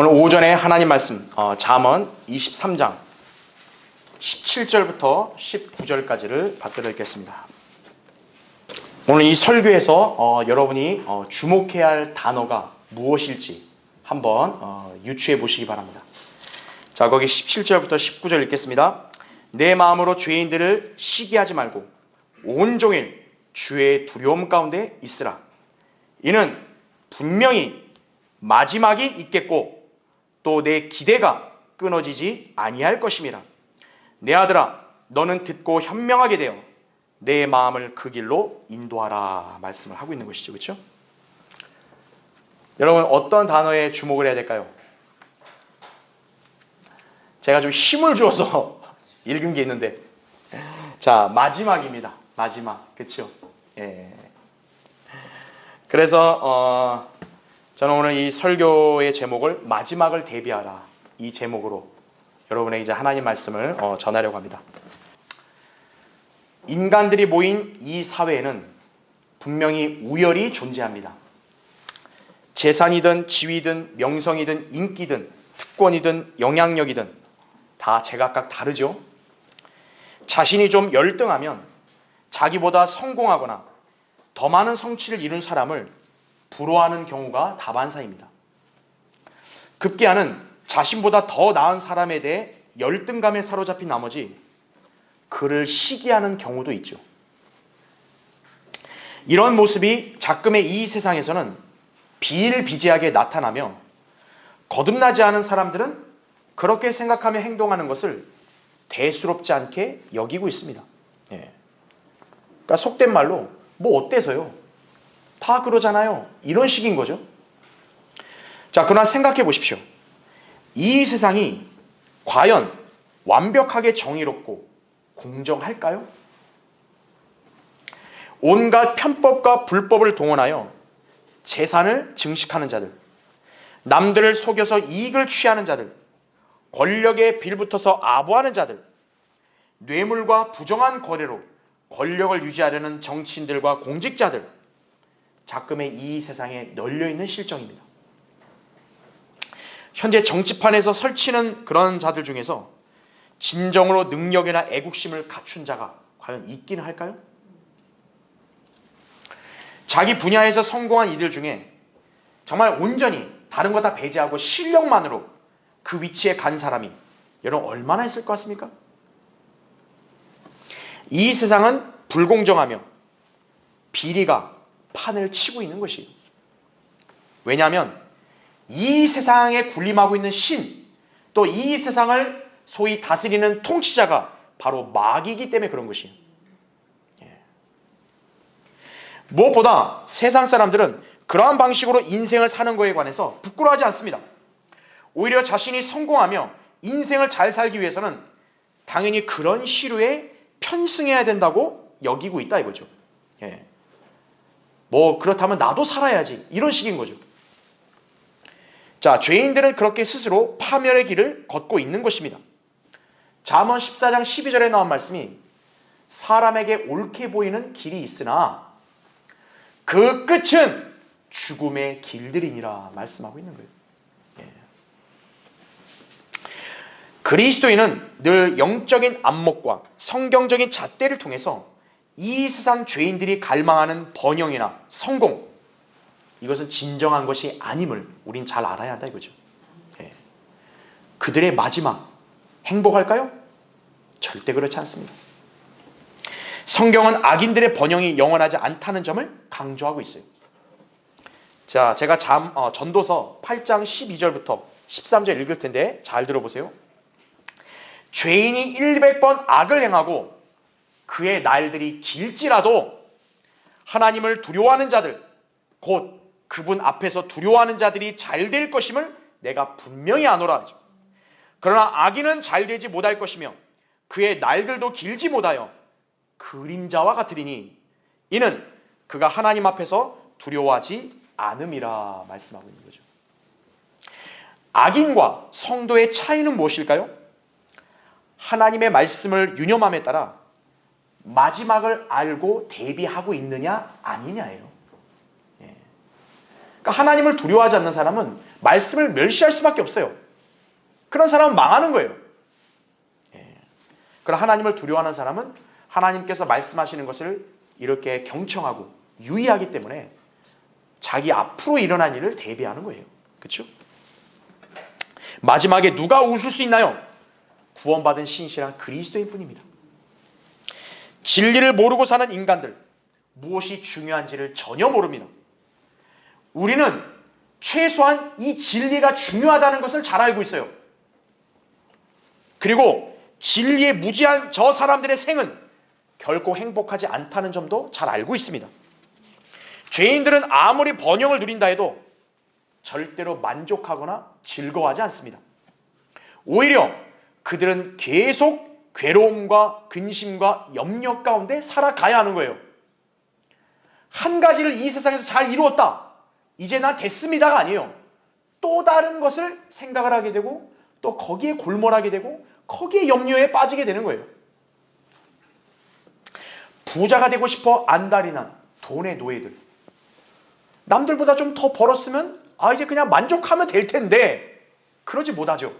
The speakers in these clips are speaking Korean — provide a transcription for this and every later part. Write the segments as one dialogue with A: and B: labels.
A: 오늘 오전에 하나님 말씀 잠언 23장 17절부터 19절까지를 받들어 읽겠습니다. 오늘 이 설교에서 여러분이 주목해야 할 단어가 무엇일지 한번 유추해 보시기 바랍니다. 자, 거기 17절부터 19절 읽겠습니다. 내 마음으로 죄인들을 시기하지 말고 온종일 주의 두려움 가운데 있으라. 이는 분명히 마지막이 있겠고 또 내 기대가 끊어지지 아니할 것임이라. 내 아들아, 너는 듣고 현명하게 되어 내 마음을 그 길로 인도하라. 말씀을 하고 있는 것이죠. 그렇죠? 여러분, 어떤 단어에 주목을 해야 될까요? 제가 좀 힘을 주어서 읽은 게 있는데, 자, 마지막입니다. 마지막. 그렇죠? 예. 그래서 저는 오늘 이 설교의 제목을 마지막을 대비하라, 이 제목으로 여러분에게 이제 하나님 말씀을 전하려고 합니다. 인간들이 모인 이 사회에는 분명히 우열이 존재합니다. 재산이든 지위든 명성이든 인기든 특권이든 영향력이든 다 제각각 다르죠. 자신이 좀 열등하면 자기보다 성공하거나 더 많은 성취를 이룬 사람을 부러워하는 경우가 다반사입니다. 급기야는 자신보다 더 나은 사람에 대해 열등감에 사로잡힌 나머지 그를 시기하는 경우도 있죠. 이런 모습이 작금의 이 세상에서는 비일비재하게 나타나며 거듭나지 않은 사람들은 그렇게 생각하며 행동하는 것을 대수롭지 않게 여기고 있습니다. 예. 그러니까 속된 말로 뭐 어때서요? 다 그러잖아요. 이런 식인 거죠. 자, 그러나 생각해 보십시오. 이 세상이 과연 완벽하게 정의롭고 공정할까요? 온갖 편법과 불법을 동원하여 재산을 증식하는 자들, 남들을 속여서 이익을 취하는 자들, 권력에 빌붙어서 아부하는 자들, 뇌물과 부정한 거래로 권력을 유지하려는 정치인들과 공직자들, 작금의 이 세상에 널려있는 실정입니다. 현재 정치판에서 설치는 그런 자들 중에서 진정으로 능력이나 애국심을 갖춘 자가 과연 있기는 할까요? 자기 분야에서 성공한 이들 중에 정말 온전히 다른 거 다 배제하고 실력만으로 그 위치에 간 사람이 여러분 얼마나 있을 것 같습니까? 이 세상은 불공정하며 비리가 판을 치고 있는 것이에요. 왜냐하면 이 세상에 군림하고 있는 신, 또 이 세상을 소위 다스리는 통치자가 바로 마귀이기 때문에 그런 것이에요. 무엇보다 세상 사람들은 그러한 방식으로 인생을 사는 것에 관해서 부끄러워하지 않습니다. 오히려 자신이 성공하며 인생을 잘 살기 위해서는 당연히 그런 시류에 편승해야 된다고 여기고 있다 이거죠. 예. 뭐 그렇다면 나도 살아야지, 이런 식인 거죠. 자, 죄인들은 그렇게 스스로 파멸의 길을 걷고 있는 것입니다. 잠언 14장 12절에 나온 말씀이 사람에게 옳게 보이는 길이 있으나 그 끝은 죽음의 길들이니라 말씀하고 있는 거예요. 예. 그리스도인은 늘 영적인 안목과 성경적인 잣대를 통해서 이 세상 죄인들이 갈망하는 번영이나 성공, 이것은 진정한 것이 아님을 우린 잘 알아야 한다 이거죠. 예. 그들의 마지막 행복할까요? 절대 그렇지 않습니다. 성경은 악인들의 번영이 영원하지 않다는 점을 강조하고 있어요. 자, 제가 전도서 8장 12절부터 13절 읽을 텐데 잘 들어보세요. 죄인이 100번 악을 행하고 그의 날들이 길지라도 하나님을 두려워하는 자들, 곧 그분 앞에서 두려워하는 자들이 잘 될 것임을 내가 분명히 아노라. 그러나 악인은 잘 되지 못할 것이며 그의 날들도 길지 못하여 그림자와 같으리니 이는 그가 하나님 앞에서 두려워하지 않음이라 말씀하고 있는 거죠. 악인과 성도의 차이는 무엇일까요? 하나님의 말씀을 유념함에 따라 마지막을 알고 대비하고 있느냐 아니냐예요. 예. 그러니까 하나님을 두려워하지 않는 사람은 말씀을 멸시할 수밖에 없어요. 그런 사람은 망하는 거예요. 그럼 하나님을 두려워하는 사람은 하나님께서 말씀하시는 것을 이렇게 경청하고 유의하기 때문에 자기 앞으로 일어난 일을 대비하는 거예요. 그렇죠? 마지막에 누가 웃을 수 있나요? 구원받은 신실한 그리스도인 뿐입니다. 진리를 모르고 사는 인간들, 무엇이 중요한지를 전혀 모릅니다. 우리는 최소한 이 진리가 중요하다는 것을 잘 알고 있어요. 그리고 진리에 무지한 저 사람들의 생은 결코 행복하지 않다는 점도 잘 알고 있습니다. 죄인들은 아무리 번영을 누린다 해도 절대로 만족하거나 즐거워하지 않습니다. 오히려 그들은 계속 괴로움과 근심과 염려 가운데 살아가야 하는 거예요. 한 가지를 이 세상에서 잘 이루었다, 이제 난 됐습니다가 아니에요. 또 다른 것을 생각을 하게 되고 또 거기에 골몰하게 되고 거기에 염려에 빠지게 되는 거예요. 부자가 되고 싶어 안달이 난 돈의 노예들, 남들보다 좀 더 벌었으면 이제 그냥 만족하면 될 텐데 그러지 못하죠.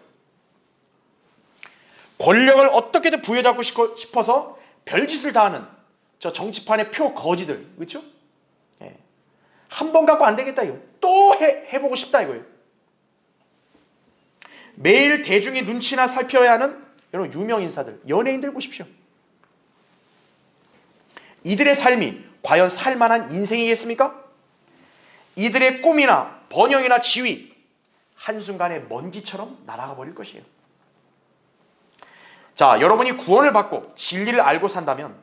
A: 권력을 어떻게든 부여잡고 싶어서 별짓을 다 하는 저 정치판의 표 거지들, 그렇죠? 한 번 갖고 안 되겠다 이거, 또 해보고 싶다 이거예요. 매일 대중의 눈치나 살펴야 하는 여러분 유명인사들, 연예인들 보십시오. 이들의 삶이 과연 살만한 인생이겠습니까? 이들의 꿈이나 번영이나 지위, 한순간에 먼지처럼 날아가 버릴 것이에요. 자, 여러분이 구원을 받고 진리를 알고 산다면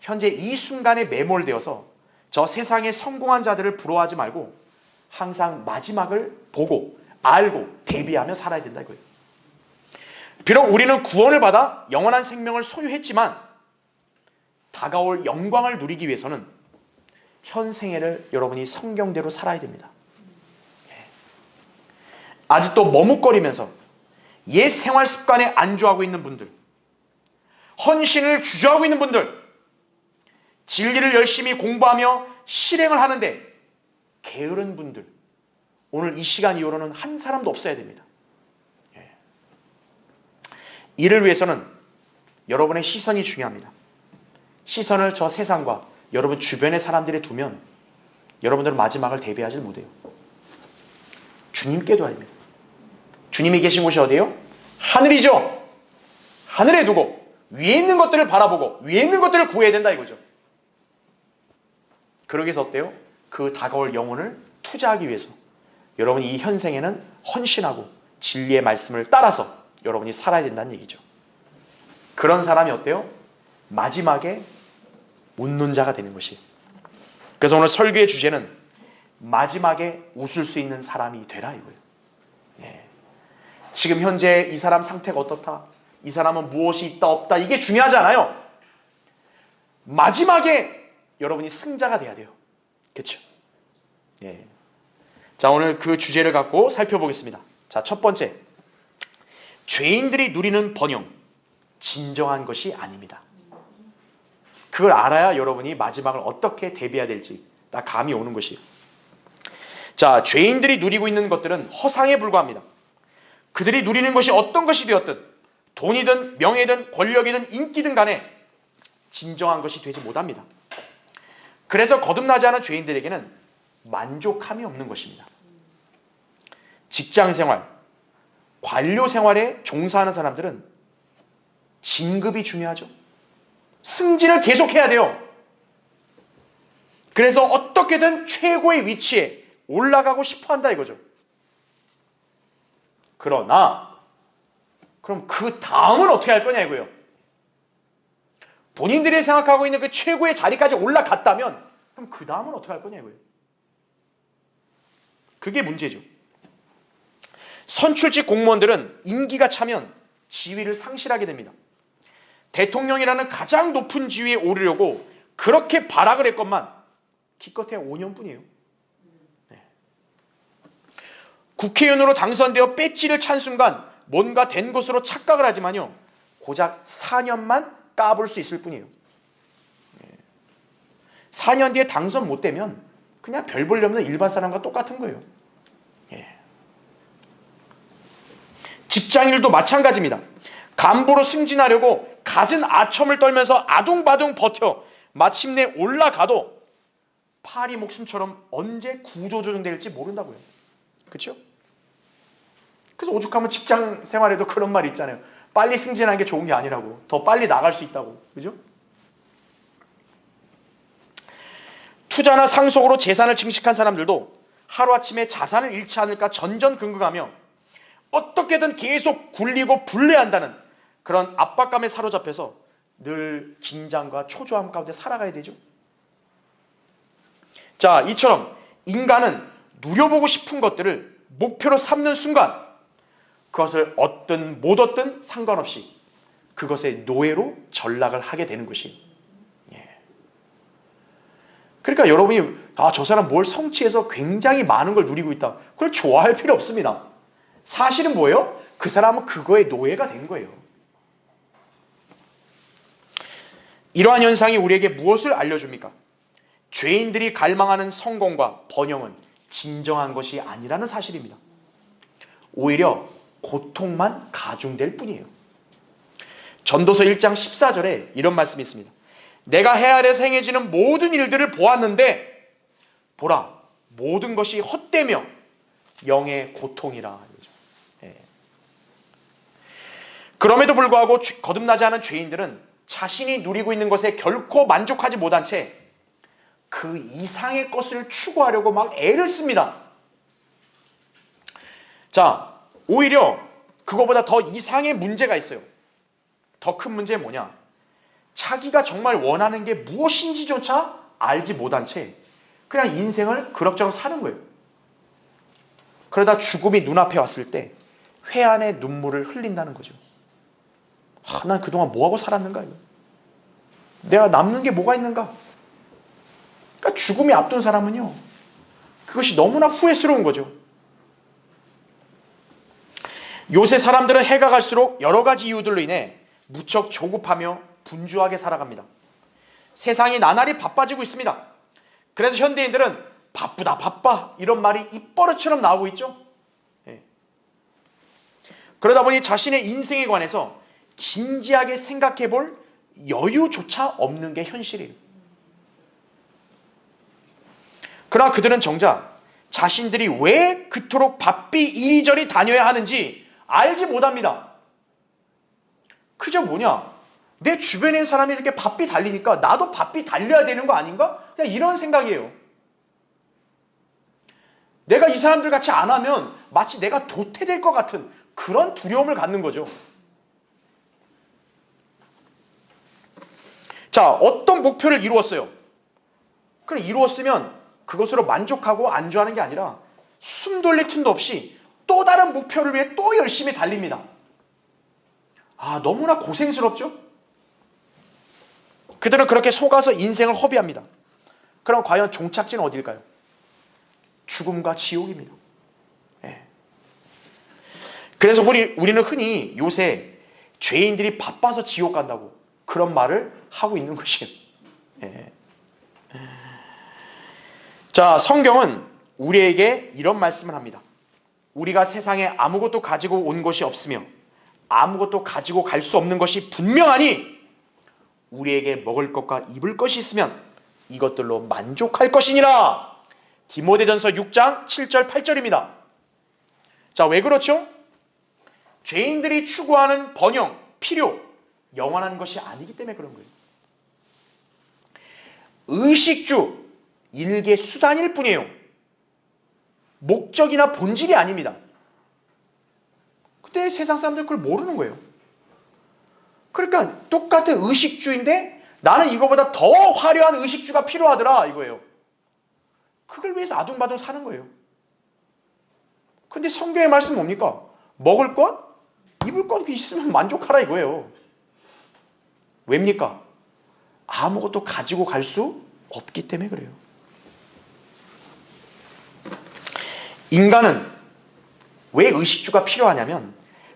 A: 현재 이 순간에 매몰되어서 저 세상의 성공한 자들을 부러워하지 말고 항상 마지막을 보고 알고 대비하며 살아야 된다 이거예요. 비록 우리는 구원을 받아 영원한 생명을 소유했지만 다가올 영광을 누리기 위해서는 현 생애를 여러분이 성경대로 살아야 됩니다. 아직도 머뭇거리면서 옛 생활 습관에 안주하고 있는 분들, 헌신을 주저하고 있는 분들, 진리를 열심히 공부하며 실행을 하는데 게으른 분들, 오늘 이 시간 이후로는 한 사람도 없어야 됩니다. 이를 위해서는 여러분의 시선이 중요합니다. 시선을 저 세상과 여러분 주변의 사람들에 두면 여러분들은 마지막을 대비하지 못해요. 주님께 둬야 됩니다. 주님이 계신 곳이 어디예요? 하늘이죠. 하늘에 두고 위에 있는 것들을 바라보고 위에 있는 것들을 구해야 된다 이거죠. 그러기 위해서 어때요? 그 다가올 영혼을 투자하기 위해서 여러분이 이 현생에는 헌신하고 진리의 말씀을 따라서 여러분이 살아야 된다는 얘기죠. 그런 사람이 어때요? 마지막에 웃는 자가 되는 것이에요. 그래서 오늘 설교의 주제는 마지막에 웃을 수 있는 사람이 되라 이거예요. 지금 현재 이 사람 상태가 어떻다, 이 사람은 무엇이 있다 없다, 이게 중요하지 않아요. 마지막에 여러분이 승자가 돼야 돼요. 그렇죠? 자, 오늘 그 주제를 갖고 살펴보겠습니다. 자, 첫 번째, 죄인들이 누리는 번영, 진정한 것이 아닙니다. 그걸 알아야 여러분이 마지막을 어떻게 대비해야 될지 딱 감이 오는 것이에요. 자, 죄인들이 누리고 있는 것들은 허상에 불과합니다. 그들이 누리는 것이 어떤 것이 되었든, 돈이든 명예든 권력이든 인기든 간에 진정한 것이 되지 못합니다. 그래서 거듭나지 않은 죄인들에게는 만족함이 없는 것입니다. 직장생활, 관료 생활에 종사하는 사람들은 진급이 중요하죠. 승진을 계속해야 돼요. 그래서 어떻게든 최고의 위치에 올라가고 싶어 한다 이거죠. 그러나 그럼 그 다음은 어떻게 할 거냐 이거예요. 본인들이 생각하고 있는 그 최고의 자리까지 올라갔다면 그럼 그 다음은 어떻게 할 거냐 이거예요. 그게 문제죠. 선출직 공무원들은 임기가 차면 지위를 상실하게 됩니다. 대통령이라는 가장 높은 지위에 오르려고 그렇게 발악을 했건만 기껏해야 5년뿐이에요. 국회의원으로 당선되어 배지를 찬 순간 뭔가 된 것으로 착각을 하지만요, 고작 4년만 까불 수 있을 뿐이에요. 4년 뒤에 당선 못 되면 그냥 별 볼 일 없는 일반 사람과 똑같은 거예요. 예. 직장인들도 마찬가지입니다. 간부로 승진하려고 갖은 아첨을 떨면서 아둥바둥 버텨 마침내 올라가도 파리 목숨처럼 언제 구조조정될지 모른다고요. 그렇죠? 그래서 오죽하면 직장 생활에도 그런 말이 있잖아요. 빨리 승진하는 게 좋은 게 아니라고. 더 빨리 나갈 수 있다고. 그죠? 투자나 상속으로 재산을 증식한 사람들도 하루아침에 자산을 잃지 않을까 전전긍긍하며 어떻게든 계속 굴리고 불내한다는 그런 압박감에 사로잡혀서 늘 긴장과 초조함 가운데 살아가야 되죠. 자, 이처럼 인간은 누려보고 싶은 것들을 목표로 삼는 순간 그것을 얻든 못 얻든 상관없이 그것의 노예로 전락을 하게 되는 것이. 그러니까 여러분이 저 사람 뭘 성취해서 굉장히 많은 걸 누리고 있다. 그걸 좋아할 필요 없습니다. 사실은 뭐예요? 그 사람은 그거의 노예가 된 거예요. 이러한 현상이 우리에게 무엇을 알려줍니까? 죄인들이 갈망하는 성공과 번영은 진정한 것이 아니라는 사실입니다. 오히려 고통만 가중될 뿐이에요. 전도서 1장 14절에 이런 말씀이 있습니다. 내가 해 아래에서 행해지는 모든 일들을 보았는데 보라 모든 것이 헛되며 영의 고통이라. 그럼에도 불구하고 거듭나지 않은 죄인들은 자신이 누리고 있는 것에 결코 만족하지 못한 채 그 이상의 것을 추구하려고 막 애를 씁니다. 자, 오히려 그거보다 더 이상의 문제가 있어요. 더 큰 문제는 뭐냐? 자기가 정말 원하는 게 무엇인지조차 알지 못한 채 그냥 인생을 그럭저럭 사는 거예요. 그러다 죽음이 눈앞에 왔을 때 회한의 눈물을 흘린다는 거죠. 난 그동안 뭐하고 살았는가? 이거. 내가 남는 게 뭐가 있는가? 그러니까 죽음이 앞둔 사람은요. 그것이 너무나 후회스러운 거죠. 요새 사람들은 해가 갈수록 여러 가지 이유들로 인해 무척 조급하며 분주하게 살아갑니다. 세상이 나날이 바빠지고 있습니다. 그래서 현대인들은 바쁘다 바빠 이런 말이 입버릇처럼 나오고 있죠. 그러다 보니 자신의 인생에 관해서 진지하게 생각해 볼 여유조차 없는 게 현실이에요. 그러나 그들은 정작 자신들이 왜 그토록 바삐 이리저리 다녀야 하는지 알지 못합니다. 그저 뭐냐? 내 주변에 있는 사람이 이렇게 바삐 달리니까 나도 바삐 달려야 되는 거 아닌가? 그냥 이런 생각이에요. 내가 이 사람들 같이 안 하면 마치 내가 도태될 것 같은 그런 두려움을 갖는 거죠. 자, 어떤 목표를 이루었어요. 그래, 이루었으면 그것으로 만족하고 안주하는 게 아니라 숨 돌릴 틈도 없이 또 다른 목표를 위해 또 열심히 달립니다. 너무나 고생스럽죠? 그들은 그렇게 속아서 인생을 허비합니다. 그럼 과연 종착지는 어딜까요? 죽음과 지옥입니다. 그래서 우리는 흔히 요새 죄인들이 바빠서 지옥 간다고 그런 말을 하고 있는 것이에요. 자, 성경은 우리에게 이런 말씀을 합니다. 우리가 세상에 아무것도 가지고 온 것이 없으며 아무것도 가지고 갈 수 없는 것이 분명하니 우리에게 먹을 것과 입을 것이 있으면 이것들로 만족할 것이니라. 디모데전서 6장 7절 8절입니다. 자, 왜 그렇죠? 죄인들이 추구하는 번영, 필요, 영원한 것이 아니기 때문에 그런 거예요. 의식주, 일개 수단일 뿐이에요. 목적이나 본질이 아닙니다. 근데 세상 사람들은 그걸 모르는 거예요. 그러니까 똑같은 의식주인데 나는 이거보다 더 화려한 의식주가 필요하더라 이거예요. 그걸 위해서 아둥바둥 사는 거예요. 근데 성경의 말씀은 뭡니까? 먹을 것, 입을 것 있으면 만족하라 이거예요. 왜입니까? 아무것도 가지고 갈 수 없기 때문에 그래요. 인간은 왜 의식주가 필요하냐면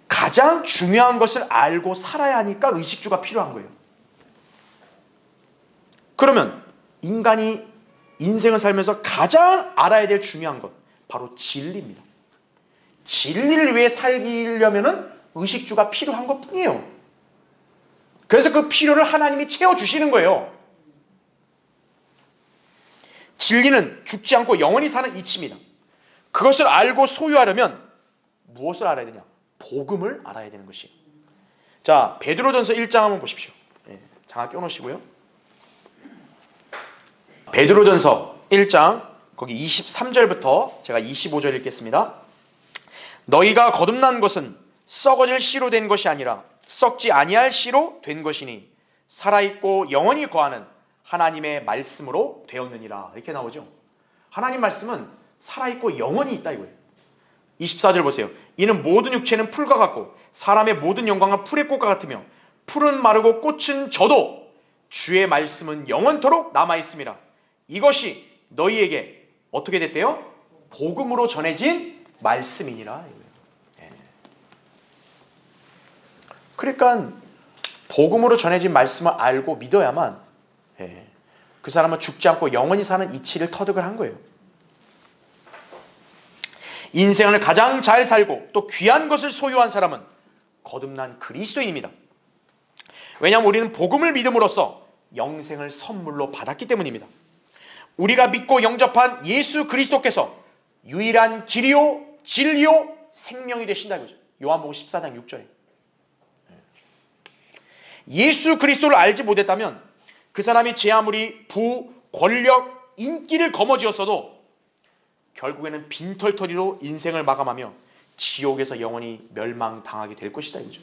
A: 가장 중요한 것을 알고 살아야 하니까 의식주가 필요한 거예요. 그러면 인간이 인생을 살면서 가장 알아야 될 중요한 것, 바로 진리입니다. 진리를 위해 살기려면은 의식주가 필요한 것 뿐이에요. 그래서 그 필요를 하나님이 채워주시는 거예요. 진리는 죽지 않고 영원히 사는 이치입니다. 그것을 알고 소유하려면 무엇을 알아야 되냐? 복음을 알아야 되는 것이에요. 자, 베드로전서 1장 한번 보십시오. 장학 껴놓으시고요. 베드로전서 1장 거기 23절부터 제가 25절 읽겠습니다. 너희가 거듭난 것은 썩어질 씨로 된 것이 아니라 썩지 아니할 씨로 된 것이니 살아있고 영원히 거하는 하나님의 말씀으로 되었느니라. 이렇게 나오죠. 하나님 말씀은 살아있고 영원히 있다 이거예요. 24절 보세요. 이는 모든 육체는 풀과 같고 사람의 모든 영광은 풀의 꽃과 같으며 풀은 마르고 꽃은 져도 주의 말씀은 영원토록 남아있습니다. 이것이 너희에게 어떻게 됐대요? 복음으로 전해진 말씀이니라. 그러니까 복음으로 전해진 말씀을 알고 믿어야만 그 사람은 죽지 않고 영원히 사는 이치를 터득을 한 거예요. 인생을 가장 잘 살고 또 귀한 것을 소유한 사람은 거듭난 그리스도인입니다. 왜냐하면 우리는 복음을 믿음으로써 영생을 선물로 받았기 때문입니다. 우리가 믿고 영접한 예수 그리스도께서 유일한 길이요 진리요 생명이 되신다 이거죠. 요한복음 14장 6절에. 예수 그리스도를 알지 못했다면 그 사람이 제 아무리 부, 권력, 인기를 거머쥐었어도 결국에는 빈털터리로 인생을 마감하며 지옥에서 영원히 멸망당하게 될 것이다 이거죠.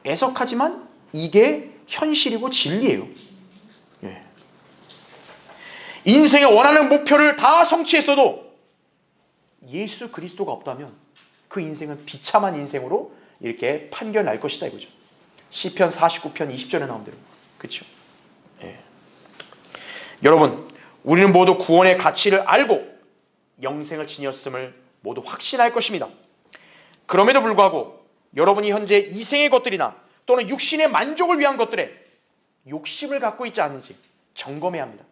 A: 애석하지만 이게 현실이고 진리예요. 인생의 원하는 목표를 다 성취했어도 예수 그리스도가 없다면 그 인생은 비참한 인생으로 이렇게 판결날 것이다 이거죠. 시편 49편 20절에 나온 대로. 그렇죠? 여러분, 우리는 모두 구원의 가치를 알고 영생을 지녔음을 모두 확신할 것입니다. 그럼에도 불구하고 여러분이 현재 이생의 것들이나 또는 육신의 만족을 위한 것들에 욕심을 갖고 있지 않은지 점검해야 합니다.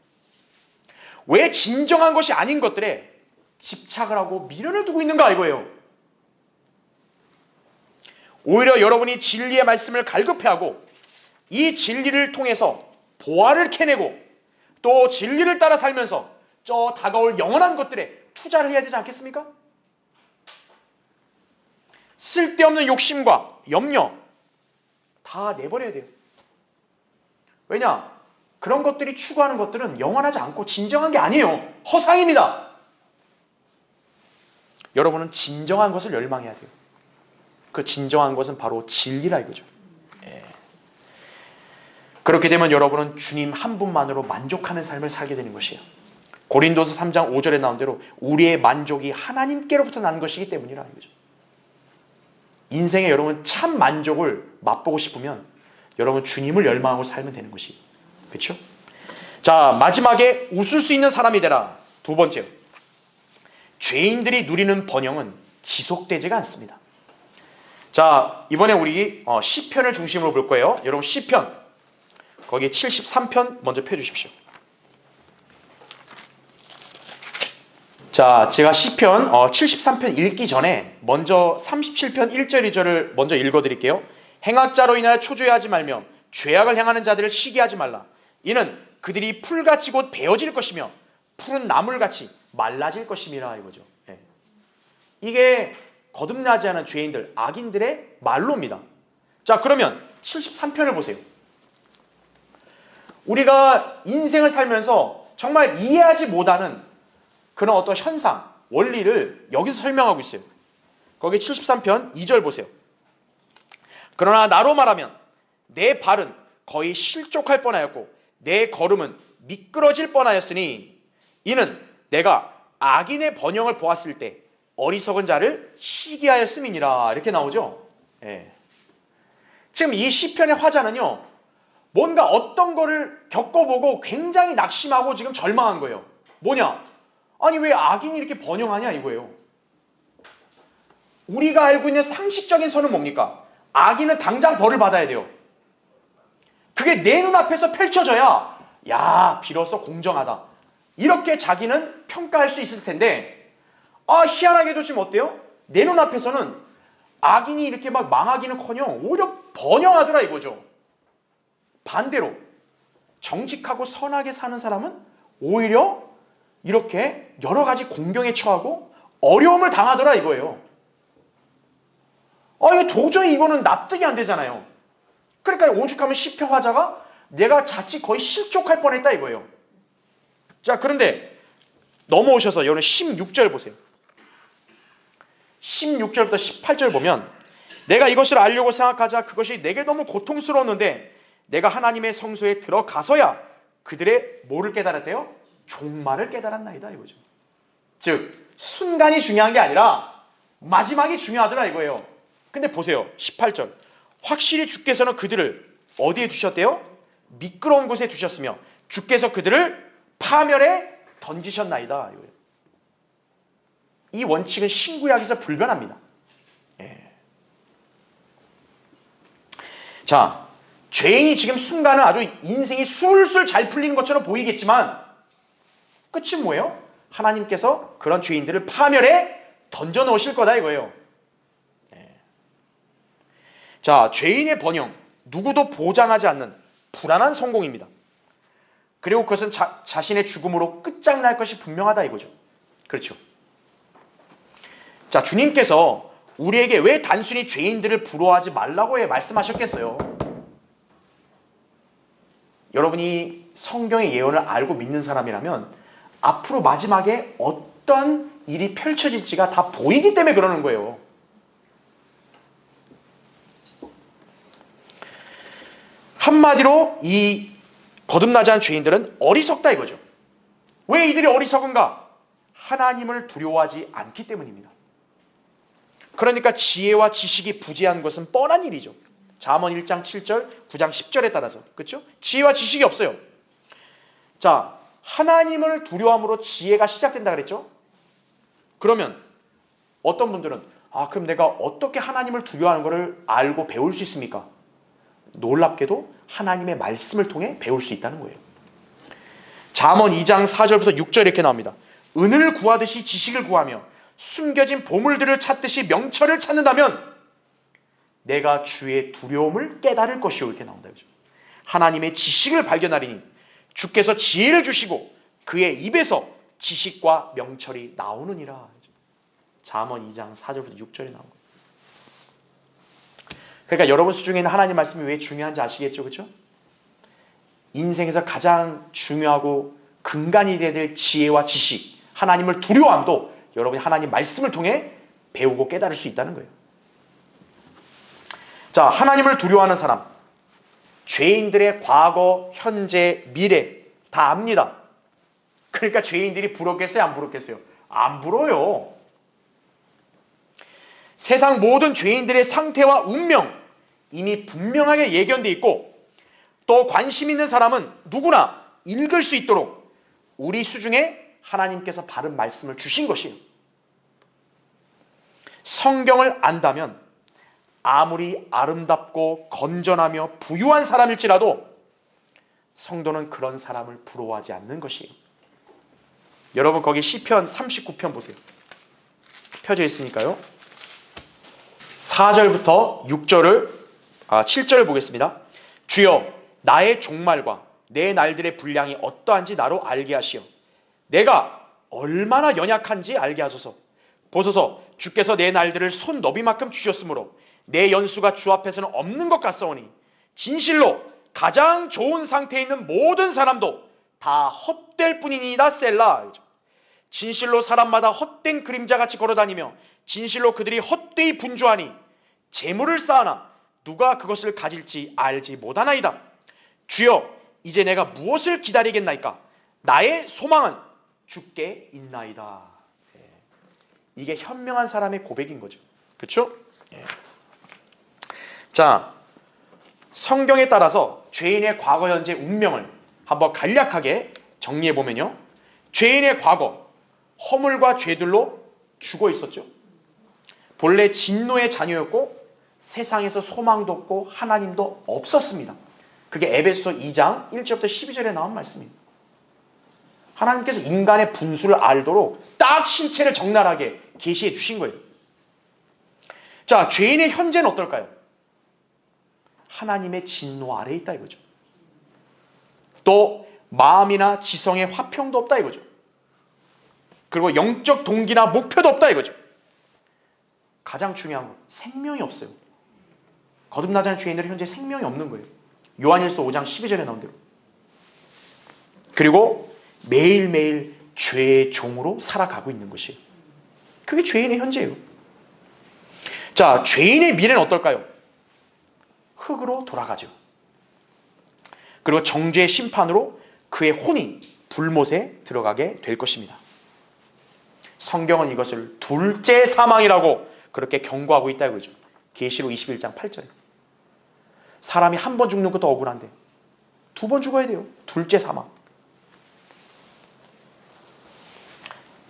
A: 왜 진정한 것이 아닌 것들에 집착을 하고 미련을 두고 있는가 이거예요. 오히려 여러분이 진리의 말씀을 갈급해하고 이 진리를 통해서 보화를 캐내고 또 진리를 따라 살면서 저 다가올 영원한 것들에 투자를 해야 되지 않겠습니까? 쓸데없는 욕심과 염려 다 내버려야 돼요. 왜냐? 그런 것들이 추구하는 것들은 영원하지 않고 진정한 게 아니에요. 허상입니다. 여러분은 진정한 것을 열망해야 돼요. 그 진정한 것은 바로 진리라 이거죠. 그렇게 되면 여러분은 주님 한 분만으로 만족하는 삶을 살게 되는 것이에요. 고린도서 3장 5절에 나온 대로 우리의 만족이 하나님께로부터 난 것이기 때문이라 이거죠. 인생에 여러분 참 만족을 맛보고 싶으면 여러분 주님을 열망하고 살면 되는 것이 그렇죠? 자, 마지막에 웃을 수 있는 사람이 되라. 두 번째요. 죄인들이 누리는 번영은 지속되지가 않습니다. 자, 이번에 우리 시편을 중심으로 볼 거예요. 여러분 시편 거기 73편 먼저 펴주십시오. 자, 제가 시편 73편 읽기 전에 먼저 37편 1절 2절을 먼저 읽어드릴게요. 행악자로 인하여 초조해하지 말며 죄악을 행하는 자들을 시기하지 말라. 이는 그들이 풀같이 곧 베어질 것이며 푸른 나물같이 말라질 것임이라 이거죠. 이게 거듭나지 않은 죄인들, 악인들의 말로입니다. 자, 그러면 73편을 보세요. 우리가 인생을 살면서 정말 이해하지 못하는 그런 어떤 현상, 원리를 여기서 설명하고 있어요. 거기 73편 2절 보세요. 그러나 나로 말하면 내 발은 거의 실족할 뻔하였고 내 걸음은 미끄러질 뻔하였으니 이는 내가 악인의 번영을 보았을 때 어리석은 자를 시기하였음이니라. 이렇게 나오죠. 지금 이 시편의 화자는요, 뭔가 어떤 거를 겪어보고 굉장히 낙심하고 지금 절망한 거예요. 뭐냐? 아니 왜 악인이 이렇게 번영하냐 이거예요. 우리가 알고 있는 상식적인 선은 뭡니까? 악인은 당장 벌을 받아야 돼요. 그게 내 눈앞에서 펼쳐져야 야, 비로소 공정하다. 이렇게 자기는 평가할 수 있을 텐데, 희한하게도 지금 어때요? 내 눈앞에서는 악인이 이렇게 막 망하기는커녕 오히려 번영하더라 이거죠. 반대로 정직하고 선하게 사는 사람은 오히려 이렇게 여러 가지 공경에 처하고 어려움을 당하더라 이거예요. 이거 도저히 이거는 납득이 안 되잖아요. 그러니까 오죽하면 시편 화자가 내가 자칫 거의 실족할 뻔했다 이거예요. 자, 그런데 넘어오셔서 여러분 16절 보세요. 16절부터 18절 보면 내가 이것을 알려고 생각하자 그것이 내게 너무 고통스러웠는데 내가 하나님의 성소에 들어가서야 그들의 뭐를 깨달았대요? 종말을 깨달았나이다 이거죠. 즉 순간이 중요한 게 아니라 마지막이 중요하더라 이거예요. 근데 보세요. 18절 확실히 주께서는 그들을 어디에 두셨대요? 미끄러운 곳에 두셨으며 주께서 그들을 파멸에 던지셨나이다 이거예요. 이 원칙은 신구약에서 불변합니다. 예. 자, 죄인이 지금 순간은 아주 인생이 술술 잘 풀리는 것처럼 보이겠지만 끝은 뭐예요? 하나님께서 그런 죄인들을 파멸에 던져 놓으실 거다 이거예요. 예. 자, 죄인의 번영, 누구도 보장하지 않는 불안한 성공입니다. 그리고 그것은 자신의 죽음으로 끝장날 것이 분명하다 이거죠. 그렇죠. 자, 주님께서 우리에게 왜 단순히 죄인들을 부러워하지 말라고 말씀하셨겠어요? 여러분이 성경의 예언을 알고 믿는 사람이라면 앞으로 마지막에 어떤 일이 펼쳐질지가 다 보이기 때문에 그러는 거예요. 한마디로 이 거듭나지 않은 죄인들은 어리석다 이거죠. 왜 이들이 어리석은가? 하나님을 두려워하지 않기 때문입니다. 그러니까 지혜와 지식이 부재한 것은 뻔한 일이죠. 잠언 1장 7절, 9장 10절에 따라서. 그렇죠? 지혜와 지식이 없어요. 자, 하나님을 두려움으로 지혜가 시작된다 그랬죠? 그러면 어떤 분들은 그럼 내가 어떻게 하나님을 두려워하는 것을 알고 배울 수 있습니까? 놀랍게도 하나님의 말씀을 통해 배울 수 있다는 거예요. 잠언 2장 4절부터 6절 이렇게 나옵니다. 은을 구하듯이 지식을 구하며 숨겨진 보물들을 찾듯이 명철을 찾는다면 내가 주의 두려움을 깨달을 것이요 이렇게 나온다. 그죠? 하나님의 지식을 발견하리니 주께서 지혜를 주시고 그의 입에서 지식과 명철이 나오느니라. 잠언 2장 4절부터 6절에 나온 거예요. 그러니까 여러분 수중에는 하나님 말씀이 왜 중요한지 아시겠죠? 그렇죠? 인생에서 가장 중요하고 근간이 되어야 될 지혜와 지식, 하나님을 두려워함도 여러분이 하나님 말씀을 통해 배우고 깨달을 수 있다는 거예요. 자, 하나님을 두려워하는 사람, 죄인들의 과거, 현재, 미래 다 압니다. 그러니까 죄인들이 부럽겠어요? 안 부럽겠어요? 안 부러워요. 세상 모든 죄인들의 상태와 운명 이미 분명하게 예견되어 있고 또 관심 있는 사람은 누구나 읽을 수 있도록 우리 수중에 하나님께서 바른 말씀을 주신 것이에요. 성경을 안다면 아무리 아름답고 건전하며 부유한 사람일지라도 성도는 그런 사람을 부러워하지 않는 것이에요. 여러분 거기 시편 39편 보세요. 펴져 있으니까요. 4절부터 7절을 보겠습니다. 주여 나의 종말과 내 날들의 분량이 어떠한지 나로 알게 하시어 내가 얼마나 연약한지 알게 하소서. 보소서 주께서 내 날들을 손 너비만큼 주셨으므로 내 연수가 주 앞에서는 없는 것 같사오니 진실로 가장 좋은 상태에 있는 모든 사람도 다 헛될 뿐이니이다. 셀라. 진실로 사람마다 헛된 그림자같이 걸어다니며 진실로 그들이 헛되이 분주하니 재물을 쌓으나 누가 그것을 가질지 알지 못하나이다. 주여 이제 내가 무엇을 기다리겠나이까? 나의 소망은 주께 있나이다. 이게 현명한 사람의 고백인 거죠. 그렇죠? 자, 성경에 따라서 죄인의 과거, 현재, 운명을 한번 간략하게 정리해보면요. 죄인의 과거, 허물과 죄들로 죽어 있었죠. 본래 진노의 자녀였고 세상에서 소망도 없고 하나님도 없었습니다. 그게 에베소서 2장 1절부터 12절에 나온 말씀입니다. 하나님께서 인간의 분수를 알도록 딱 신체를 적나라하게 계시해 주신 거예요. 자, 죄인의 현재는 어떨까요? 하나님의 진노 아래에 있다 이거죠. 또 마음이나 지성의 화평도 없다 이거죠. 그리고 영적 동기나 목표도 없다 이거죠. 가장 중요한 건 생명이 없어요. 거듭나지 않은 죄인들은 현재 생명이 없는 거예요. 요한일서 5장 12절에 나온 대로. 그리고 매일매일 죄의 종으로 살아가고 있는 것이, 그게 죄인의 현재예요. 자, 죄인의 미래는 어떨까요? 흙으로 돌아가죠. 그리고 정죄의 심판으로 그의 혼이 불못에 들어가게 될 것입니다. 성경은 이것을 둘째 사망이라고 그렇게 경고하고 있다 이거죠. 계시록 21장 8절에. 사람이 한 번 죽는 것도 억울한데 2번 죽어야 돼요. 둘째 사망.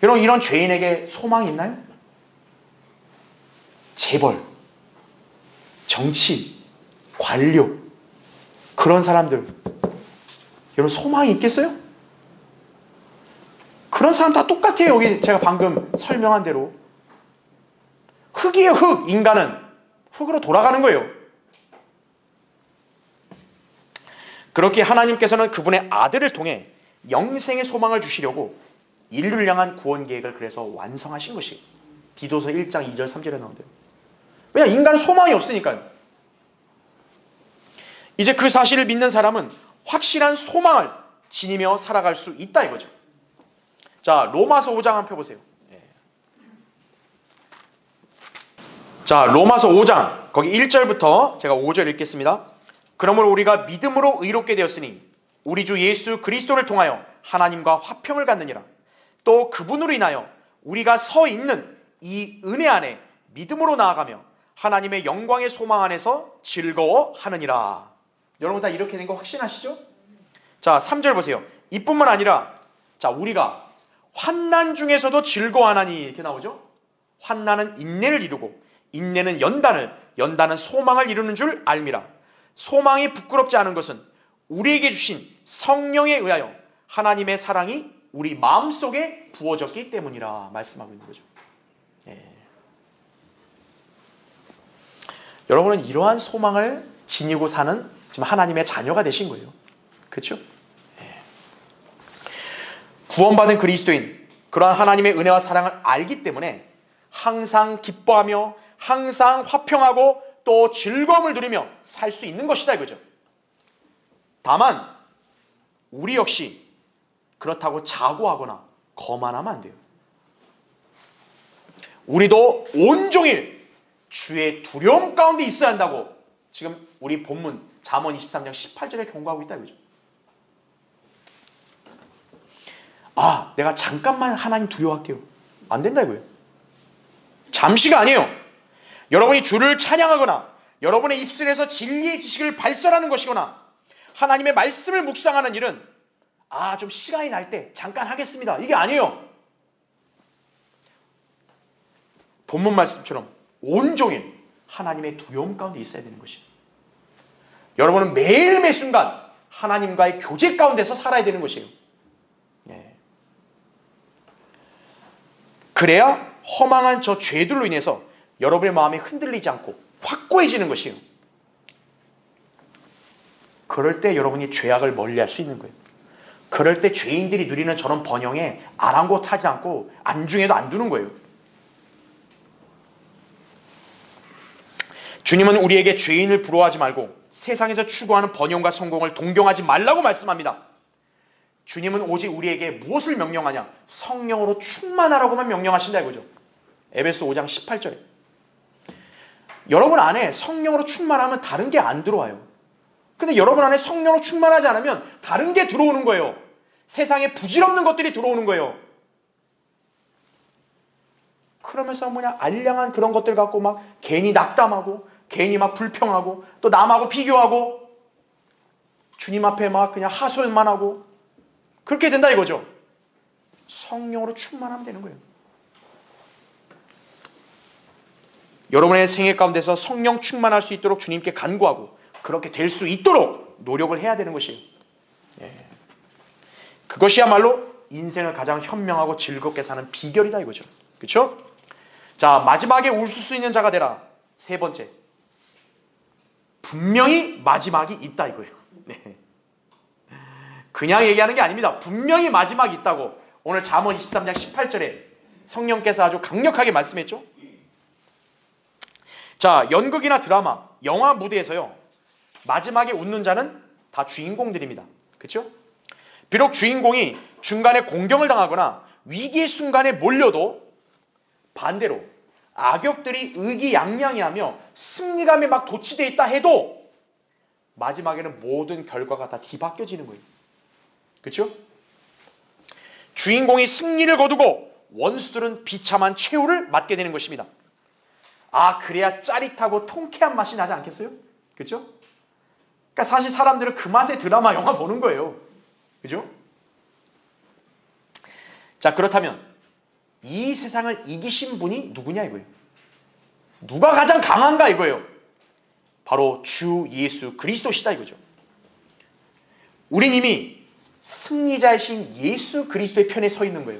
A: 여러분, 이런 죄인에게 소망이 있나요? 재벌, 정치, 관료, 그런 사람들, 여러분 소망이 있겠어요? 그런 사람 다 똑같아요. 여기 제가 방금 설명한 대로 흙이에요. 흙. 인간은 흙으로 돌아가는 거예요. 그렇게 하나님께서는 그분의 아들을 통해 영생의 소망을 주시려고 인류를 향한 구원 계획을 그래서 완성하신 것이 디도서 1장 2절 3절에 나오는데요. 왜냐, 인간은 소망이 없으니까요. 이제 그 사실을 믿는 사람은 확실한 소망을 지니며 살아갈 수 있다 이거죠. 자, 로마서 5장 한번 펴보세요. 자, 로마서 5장 거기 1절부터 제가 5절 읽겠습니다. 그러므로 우리가 믿음으로 의롭게 되었으니 우리 주 예수 그리스도를 통하여 하나님과 화평을 갖느니라. 또 그분으로 인하여 우리가 서 있는 이 은혜 안에 믿음으로 나아가며 하나님의 영광의 소망 안에서 즐거워하느니라. 여러분 다 이렇게 된 거 확신하시죠? 자, 3절 보세요. 이뿐만 아니라, 자, 우리가 환난 중에서도 즐거워하나니, 이렇게 나오죠? 환난은 인내를 이루고 인내는 연단을, 연단은 소망을 이루는 줄 알미라. 소망이 부끄럽지 않은 것은 우리에게 주신 성령에 의하여 하나님의 사랑이 우리 마음속에 부어졌기 때문이라 말씀하고 있는 거죠. 여러분은 이러한 소망을 지니고 사는 지금 하나님의 자녀가 되신 거예요. 그렇죠? 구원받은 그리스도인, 그러한 하나님의 은혜와 사랑을 알기 때문에 항상 기뻐하며 항상 화평하고 또 즐거움을 누리며 살 수 있는 것이다 이거죠. 다만 우리 역시 그렇다고 자고하거나 거만하면 안 돼요. 우리도 온종일 주의 두려움 가운데 있어야 한다고 지금 우리 본문 잠언 23장 18절에 경고하고 있다 이거죠. 아, 내가 잠깐만 하나님 두려워할게요. 안 된다 이거예요. 잠시가 아니에요. 여러분이 주를 찬양하거나 여러분의 입술에서 진리의 지식을 발설하는 것이거나 하나님의 말씀을 묵상하는 일은 좀 시간이 날 때 잠깐 하겠습니다, 이게 아니에요. 본문 말씀처럼 온종일 하나님의 두려움 가운데 있어야 되는 것이에요. 여러분은 매일 매 순간 하나님과의 교제 가운데서 살아야 되는 것이에요. 그래야 허망한 저 죄들로 인해서 여러분의 마음이 흔들리지 않고 확고해지는 것이에요. 그럴 때 여러분이 죄악을 멀리할 수 있는 거예요. 그럴 때 죄인들이 누리는 저런 번영에 아랑곳하지 않고 안중에도 안 두는 거예요. 주님은 우리에게 죄인을 부러워하지 말고 세상에서 추구하는 번영과 성공을 동경하지 말라고 말씀합니다. 주님은 오직 우리에게 무엇을 명령하냐? 성령으로 충만하라고만 명령하신다 이거죠. 에베소 5장 18절에. 여러분 안에 성령으로 충만하면 다른 게 안 들어와요. 근데 여러분 안에 성령으로 충만하지 않으면 다른 게 들어오는 거예요. 세상에 부질없는 것들이 들어오는 거예요. 그러면서 알량한 그런 것들 갖고 막 괜히 낙담하고 괜히 막 불평하고 또 남하고 비교하고 주님 앞에 막 그냥 하소연만 하고 그렇게 된다 이거죠. 성령으로 충만하면 되는 거예요. 여러분의 생애 가운데서 성령 충만할 수 있도록 주님께 간구하고 그렇게 될 수 있도록 노력을 해야 되는 것이에요. 예. 그것이야말로 인생을 가장 현명하고 즐겁게 사는 비결이다 이거죠. 그렇죠? 자, 마지막에 웃을 수 있는 자가 되라. 세 번째, 분명히 마지막이 있다 이거예요. 네. 그냥 얘기하는 게 아닙니다. 분명히 마지막이 있다고 오늘 잠언 23장 18절에 성령께서 아주 강력하게 말씀했죠. 자, 연극이나 드라마, 영화 무대에서요, 마지막에 웃는 자는 다 주인공들입니다. 그렇죠? 비록 주인공이 중간에 공경을 당하거나 위기의 순간에 몰려도 반대로 악역들이 의기양양해하며 승리감에 막 도취되어 있다 해도 마지막에는 모든 결과가 다 뒤바뀌어지는 거예요. 그렇죠? 주인공이 승리를 거두고 원수들은 비참한 최후를 맞게 되는 것입니다. 아, 그래야 짜릿하고 통쾌한 맛이 나지 않겠어요? 그렇죠? 그러니까 사실 사람들은 그 맛에 드라마, 영화 보는 거예요. 그죠? 자, 그렇다면 이 세상을 이기신 분이 누구냐 이거예요. 누가 가장 강한가 이거예요. 바로 주 예수 그리스도시다 이거죠. 우린 이미 승리자이신 예수 그리스도의 편에 서 있는 거예요.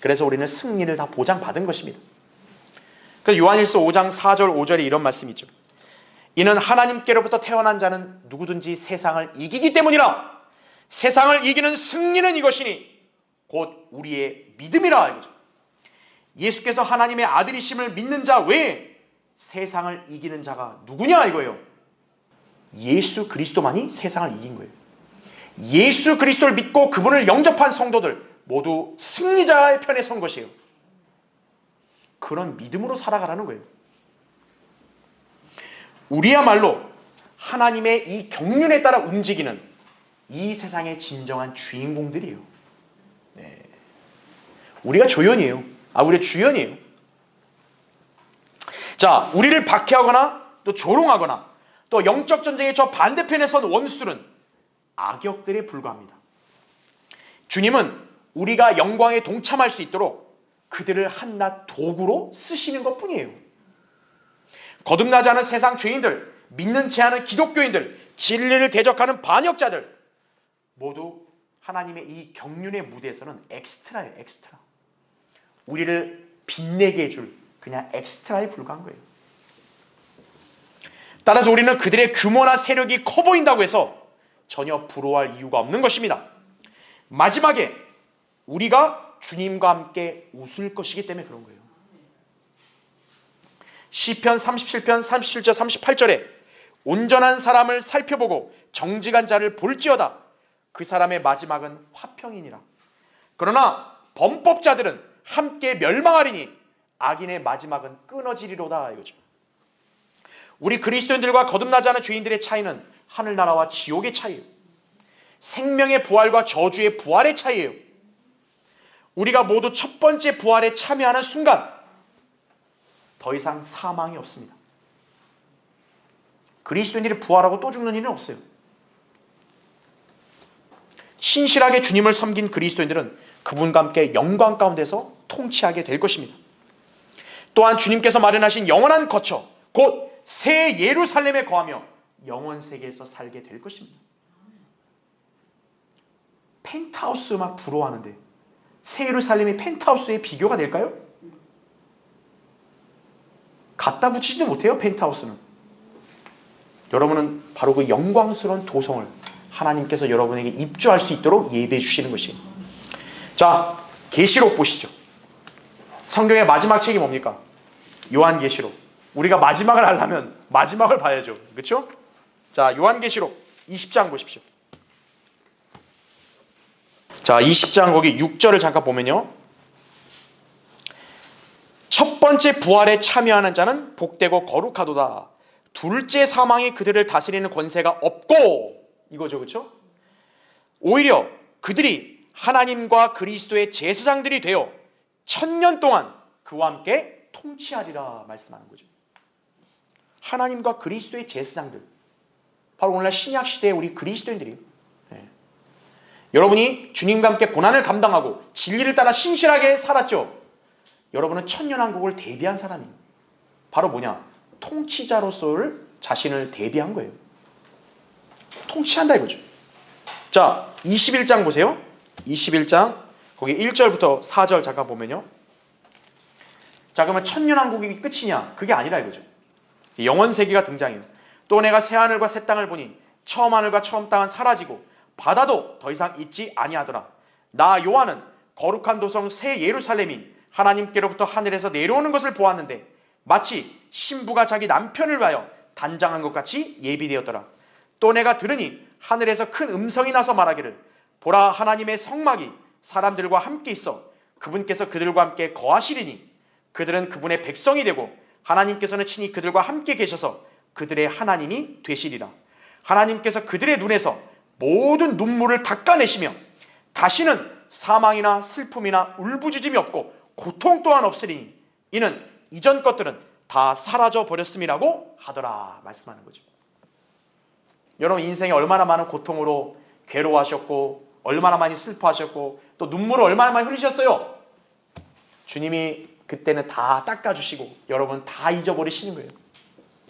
A: 그래서 우리는 승리를 다 보장받은 것입니다. 그래서 요한일서 5장 4절 5절에 이런 말씀이 있죠. 이는 하나님께로부터 태어난 자는 누구든지 세상을 이기기 때문이라. 세상을 이기는 승리는 이것이니 곧 우리의 믿음이라 이거죠. 예수께서 하나님의 아들이심을 믿는 자 외에 세상을 이기는 자가 누구냐 이거예요. 예수 그리스도만이 세상을 이긴 거예요. 예수 그리스도를 믿고 그분을 영접한 성도들 모두 승리자의 편에 선 것이에요. 그런 믿음으로 살아가라는 거예요. 우리야말로 하나님의 이 경륜에 따라 움직이는 이 세상의 진정한 주인공들이에요. 네. 우리가 조연이에요. 우리가 주연이에요. 자, 우리를 박해하거나 또 조롱하거나 또 영적 전쟁의 저 반대편에 선 원수들은 악역들에 불과합니다. 주님은 우리가 영광에 동참할 수 있도록 그들을 한낱 도구로 쓰시는 것뿐이에요. 거듭나지 않은 세상 죄인들, 믿는지 않은 기독교인들, 진리를 대적하는 반역자들 모두 하나님의 이 경륜의 무대에서는 엑스트라예요. 엑스트라. 우리를 빛내게 해줄 그냥 엑스트라에 불과한 거예요. 따라서 우리는 그들의 규모나 세력이 커 보인다고 해서 전혀 부러워할 이유가 없는 것입니다. 마지막에 우리가 주님과 함께 웃을 것이기 때문에 그런 거예요. 시편 37편 37절 38절에 온전한 사람을 살펴보고 정직한 자를 볼지어다. 그 사람의 마지막은 화평이니라. 그러나 범법자들은 함께 멸망하리니 악인의 마지막은 끊어지리로다 이거죠. 우리 그리스도인들과 거듭나지 않은 죄인들의 차이는 하늘나라와 지옥의 차이예요. 생명의 부활과 저주의 부활의 차이예요. 우리가 모두 첫 번째 부활에 참여하는 순간 더 이상 사망이 없습니다. 그리스도인들이 부활하고 또 죽는 일은 없어요. 신실하게 주님을 섬긴 그리스도인들은 그분과 함께 영광 가운데서 통치하게 될 것입니다. 또한 주님께서 마련하신 영원한 거처 곧 새 예루살렘에 거하며 영원 세계에서 살게 될 것입니다. 펜트하우스만 부러워하는데 새 예루살렘이 펜트하우스에 비교가 될까요? 갖다 붙이지도 못해요. 펜트하우스는. 여러분은 바로 그 영광스러운 도성을 하나님께서 여러분에게 입주할 수 있도록 예배해 주시는 것이에요. 자, 계시록 보시죠. 성경의 마지막 책이 뭡니까? 요한계시록. 우리가 마지막을 하려면 마지막을 봐야죠. 그렇죠? 자, 요한계시록 20장 보십시오. 자, 20장 거기 6절을 잠깐 보면요. 첫 번째 부활에 참여하는 자는 복되고 거룩하도다. 둘째 사망이 그들을 다스리는 권세가 없고 이거죠. 그렇죠? 오히려 그들이 하나님과 그리스도의 제사장들이 되어 1000년 동안 그와 함께 통치하리라 말씀하는 거죠. 하나님과 그리스도의 제사장들. 바로 오늘날 신약 시대의 우리 그리스도인들이에요. 네. 여러분이 주님과 함께 고난을 감당하고 진리를 따라 신실하게 살았죠. 여러분은 천년왕국을 대비한 사람이에요. 바로 뭐냐? 통치자로서를 자신을 대비한 거예요. 통치한다 이거죠. 자, 21장 보세요. 21장 거기 1절부터 4절 잠깐 보면요. 자, 그러면 천년왕국이 끝이냐? 그게 아니라 이거죠. 영원 세계가 등장해요. 또 내가 새 하늘과 새 땅을 보니 처음 하늘과 처음 땅은 사라지고 바다도 더 이상 있지 아니하더라. 나 요한은 거룩한 도성 새 예루살렘이 하나님께로부터 하늘에서 내려오는 것을 보았는데 마치 신부가 자기 남편을 위하여 단장한 것 같이 예비되었더라. 또 내가 들으니 하늘에서 큰 음성이 나서 말하기를 보라, 하나님의 성막이 사람들과 함께 있어 그분께서 그들과 함께 거하시리니 그들은 그분의 백성이 되고 하나님께서는 친히 그들과 함께 계셔서 그들의 하나님이 되시리라. 하나님께서 그들의 눈에서 모든 눈물을 닦아내시며 다시는 사망이나 슬픔이나 울부짖음이 없고 고통 또한 없으리니 이는 이전 것들은 다 사라져 버렸음이라고 하더라 말씀하는 거죠. 여러분, 인생에 얼마나 많은 고통으로 괴로워하셨고 얼마나 많이 슬퍼하셨고 또 눈물을 얼마나 많이 흘리셨어요. 주님이 그때는 다 닦아주시고 여러분 다 잊어버리시는 거예요.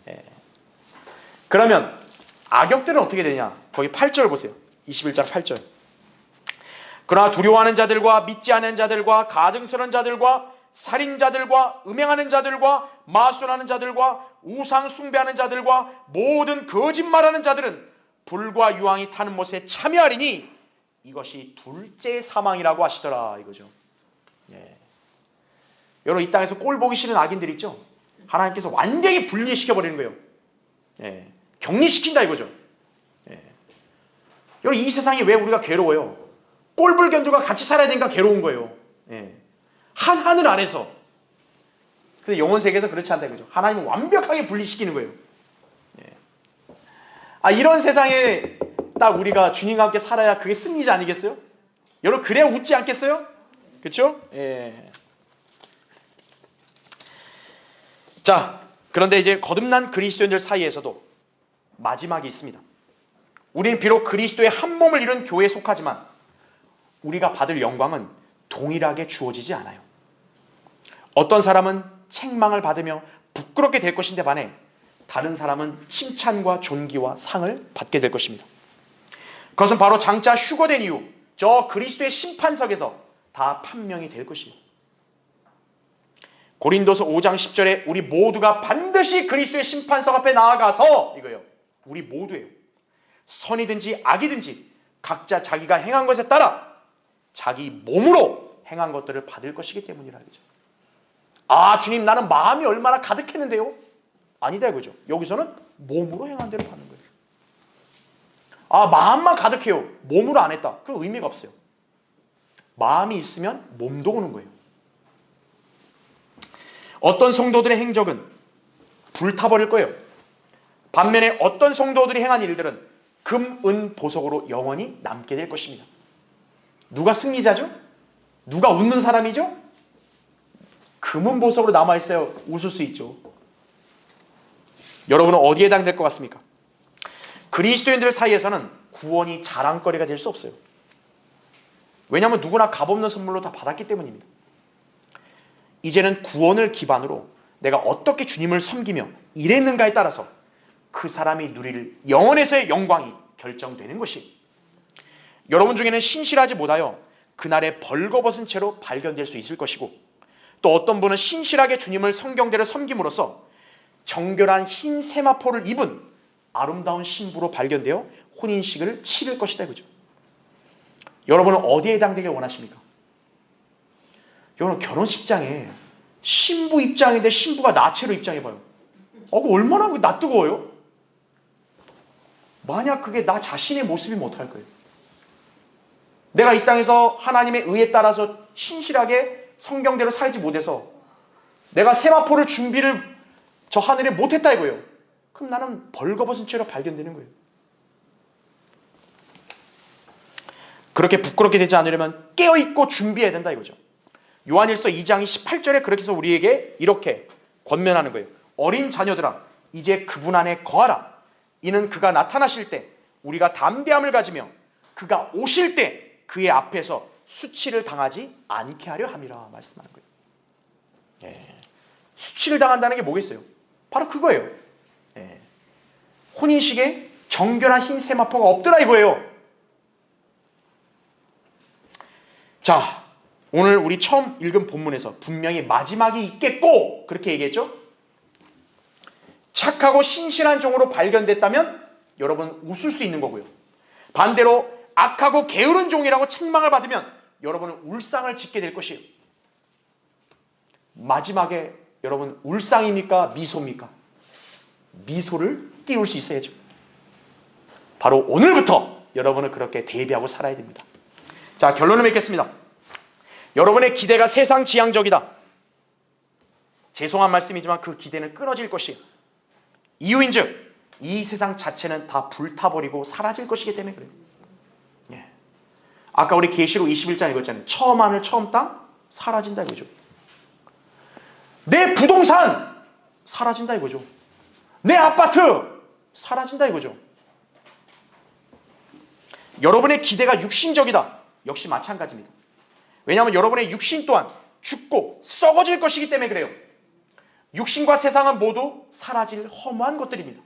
A: 예. 그러면 악역들은 어떻게 되냐? 거기 8절 보세요. 21장 8절. 그러나 두려워하는 자들과 믿지 않는 자들과 가증스러운 자들과 살인자들과 음행하는 자들과 마술하는 자들과 우상 숭배하는 자들과 모든 거짓말하는 자들은 불과 유황이 타는 못에 참여하리니 이것이 둘째 사망이라고 하시더라 이거죠. 예. 여러분, 이 땅에서 꼴 보기 싫은 악인들 있죠? 하나님께서 완전히 분리시켜버리는 거예요. 예. 격리시킨다 이거죠. 예. 여러분, 이 세상에 왜 우리가 괴로워요? 꼴불견들과 같이 살아야 되니까 괴로운 거예요. 예. 한 하늘 아래서. 근데 영원 세계에서 그렇지 않다 이거죠. 하나님은 완벽하게 분리시키는 거예요. 예. 이런 세상에 딱 우리가 주님과 함께 살아야 그게 승리자 아니겠어요? 여러분, 그래야 웃지 않겠어요? 그렇죠? 예. 자, 그런데 이제 거듭난 그리스도인들 사이에서도 마지막이 있습니다. 우리는 비록 그리스도의 한 몸을 이룬 교회에 속하지만 우리가 받을 영광은 동일하게 주어지지 않아요. 어떤 사람은 책망을 받으며 부끄럽게 될 것인데 반해 다른 사람은 칭찬과 존귀와 상을 받게 될 것입니다. 그것은 바로 장차 휴거된 이후 저 그리스도의 심판석에서 다 판명이 될 것이에요. 고린도서 5장 10절에 우리 모두가 반드시 그리스도의 심판석 앞에 나아가서 이거예요. 우리 모두예요. 선이든지 악이든지 각자 자기가 행한 것에 따라 자기 몸으로 행한 것들을 받을 것이기 때문이라 그죠. 주님, 나는 마음이 얼마나 가득했는데요? 아니다 이거죠. 여기서는 몸으로 행한 대로 받는 거예요. 마음만 가득해요. 몸으로 안 했다. 그럼 의미가 없어요. 마음이 있으면 몸도 오는 거예요. 어떤 성도들의 행적은 불타버릴 거예요. 반면에 어떤 성도들이 행한 일들은 금, 은, 보석으로 영원히 남게 될 것입니다. 누가 승리자죠? 누가 웃는 사람이죠? 금은 보석으로 남아있어요. 웃을 수 있죠. 여러분은 어디에 해당될 것 같습니까? 그리스도인들 사이에서는 구원이 자랑거리가 될 수 없어요. 왜냐하면 누구나 값없는 선물로 다 받았기 때문입니다. 이제는 구원을 기반으로 내가 어떻게 주님을 섬기며 일했는가에 따라서 그 사람이 누릴 영원에서의 영광이 결정되는 것이, 여러분 중에는 신실하지 못하여 그날에 벌거벗은 채로 발견될 수 있을 것이고, 또 어떤 분은 신실하게 주님을 성경대로 섬김으로써 정결한 흰 세마포를 입은 아름다운 신부로 발견되어 혼인식을 치를 것이다 그죠. 여러분은 어디에 해당되길 원하십니까? 여러분, 결혼식장에 신부 입장인데 신부가 나체로 입장해봐요. 그거 얼마나 나 뜨거워요? 만약 그게 나 자신의 모습이면 어떡할 거예요? 내가 이 땅에서 하나님의 의에 따라서 신실하게 성경대로 살지 못해서 내가 세마포를 준비를 저 하늘에 못했다 이거예요. 그럼 나는 벌거벗은 채로 발견되는 거예요. 그렇게 부끄럽게 되지 않으려면 깨어있고 준비해야 된다 이거죠. 요한일서 2장 18절에 그렇게 해서 우리에게 이렇게 권면하는 거예요. 어린 자녀들아, 이제 그분 안에 거하라. 이는 그가 나타나실 때 우리가 담대함을 가지며 그가 오실 때 그의 앞에서 수치를 당하지 않게 하려 함이라 말씀하는 거예요. 수치를 당한다는 게 뭐겠어요? 바로 그거예요. 혼인식에 정결한 흰 세마포가 없더라 이거예요. 자, 오늘 우리 처음 읽은 본문에서 분명히 마지막이 있겠고 그렇게 얘기했죠. 착하고 신실한 종으로 발견됐다면 여러분 웃을 수 있는 거고요. 반대로 악하고 게으른 종이라고 책망을 받으면 여러분은 울상을 짓게 될 것이에요. 마지막에 여러분 울상입니까? 미소입니까? 미소를 띄울 수 있어야죠. 바로 오늘부터 여러분은 그렇게 대비하고 살아야 됩니다. 자, 결론을 맺겠습니다. 여러분의 기대가 세상 지향적이다. 죄송한 말씀이지만 그 기대는 끊어질 것이에요. 이유인즉 이 세상 자체는 다 불타버리고 사라질 것이기 때문에 그래요. 예. 아까 우리 계시록 21장 읽었잖아요. 처음 하늘 처음 땅 사라진다 이거죠. 내 부동산 사라진다 이거죠. 내 아파트 사라진다 이거죠. 여러분의 기대가 육신적이다. 역시 마찬가지입니다. 왜냐하면 여러분의 육신 또한 죽고 썩어질 것이기 때문에 그래요. 육신과 세상은 모두 사라질 허무한 것들입니다.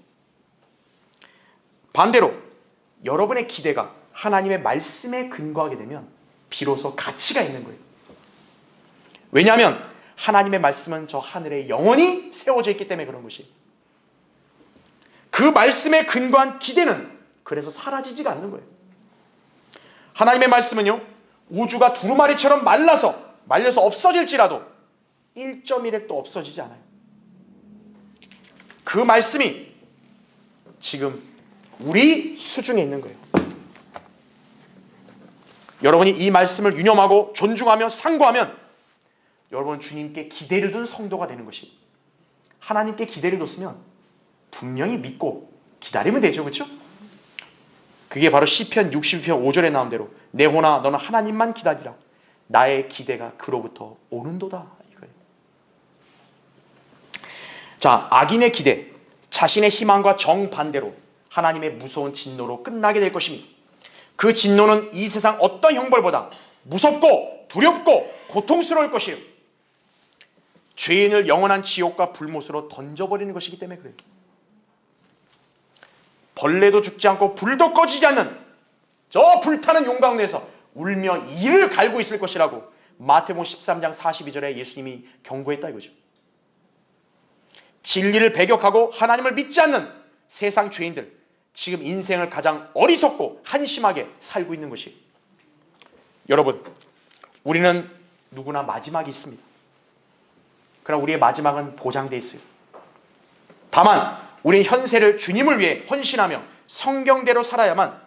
A: 반대로 여러분의 기대가 하나님의 말씀에 근거하게 되면 비로소 가치가 있는 거예요. 왜냐하면 하나님의 말씀은 저 하늘에 영원히 세워져 있기 때문에 그런 것이에요. 그 말씀에 근거한 기대는 그래서 사라지지가 않는 거예요. 하나님의 말씀은요, 우주가 두루마리처럼 말려서 없어질지라도 1.1핵도 없어지지 않아요. 그 말씀이 지금 우리 수중에 있는 거예요. 여러분이 이 말씀을 유념하고 존중하며 상고하면 여러분은 주님께 기대를 둔 성도가 되는 것이, 하나님께 기대를 뒀으면 분명히 믿고 기다리면 되죠. 그렇죠? 그게 바로 시편 60편 5절에 나온 대로 내 혼아 너는 하나님만 기다리라. 나의 기대가 그로부터 오는도다. 이거예요. 자, 악인의 기대, 자신의 희망과 정반대로 하나님의 무서운 진노로 끝나게 될 것입니다. 그 진노는 이 세상 어떤 형벌보다 무섭고 두렵고 고통스러울 것이에요. 죄인을 영원한 지옥과 불못으로 던져버리는 것이기 때문에 그래요. 벌레도 죽지 않고 불도 꺼지지 않는 저 불타는 용 가운데서 울며 이를 갈고 있을 것이라고 마태복음 13장 42절에 예수님이 경고했다 이거죠. 진리를 배격하고 하나님을 믿지 않는 세상 죄인들, 지금 인생을 가장 어리석고 한심하게 살고 있는 것이, 여러분, 우리는 누구나 마지막이 있습니다. 그러나 우리의 마지막은 보장되어 있어요. 다만 우리는 현세를 주님을 위해 헌신하며 성경대로 살아야만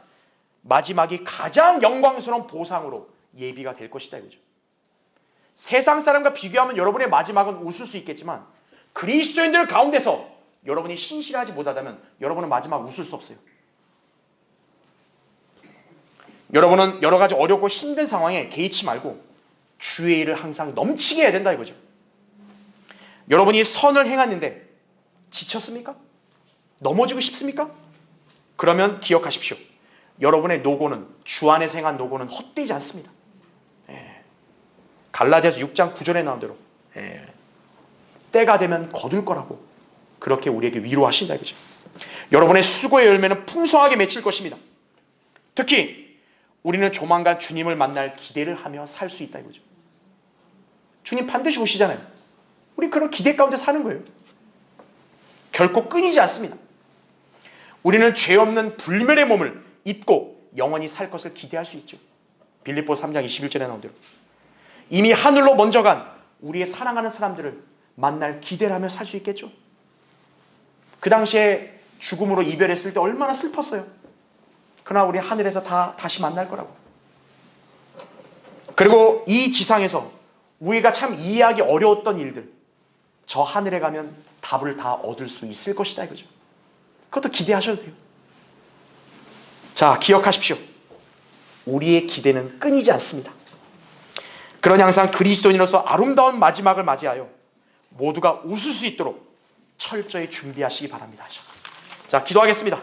A: 마지막이 가장 영광스러운 보상으로 예비가 될 것이다 이거죠. 세상 사람과 비교하면 여러분의 마지막은 웃을 수 있겠지만 그리스도인들 가운데서 여러분이 신실하지 못하다면 여러분은 마지막 웃을 수 없어요. 여러분은 여러 가지 어렵고 힘든 상황에 개의치 말고 주의 일을 항상 넘치게 해야 된다 이거죠. 여러분이 선을 행했는데 지쳤습니까? 넘어지고 싶습니까? 그러면 기억하십시오. 여러분의 노고는, 주 안에서 행한 노고는 헛되지 않습니다. 갈라디아서 6장 9절에 나온 대로 때가 되면 거둘 거라고 그렇게 우리에게 위로하신다 이거죠. 여러분의 수고의 열매는 풍성하게 맺힐 것입니다. 특히 우리는 조만간 주님을 만날 기대를 하며 살 수 있다 이거죠. 주님 반드시 오시잖아요. 우리 그런 기대 가운데 사는 거예요. 결코 끊이지 않습니다. 우리는 죄 없는 불멸의 몸을 입고 영원히 살 것을 기대할 수 있죠. 빌립보서 3장 21절에 나온 대로 이미 하늘로 먼저 간 우리의 사랑하는 사람들을 만날 기대를 하며 살 수 있겠죠. 그 당시에 죽음으로 이별했을 때 얼마나 슬펐어요. 그러나 우리 하늘에서 다시 만날 거라고. 그리고 이 지상에서 우리가 참 이해하기 어려웠던 일들, 저 하늘에 가면 답을 다 얻을 수 있을 것이다 이거죠. 그것도 기대하셔도 돼요. 자, 기억하십시오. 우리의 기대는 끊이지 않습니다. 그러니 항상 그리스도인으로서 아름다운 마지막을 맞이하여 모두가 웃을 수 있도록 철저히 준비하시기 바랍니다. 자, 기도하겠습니다.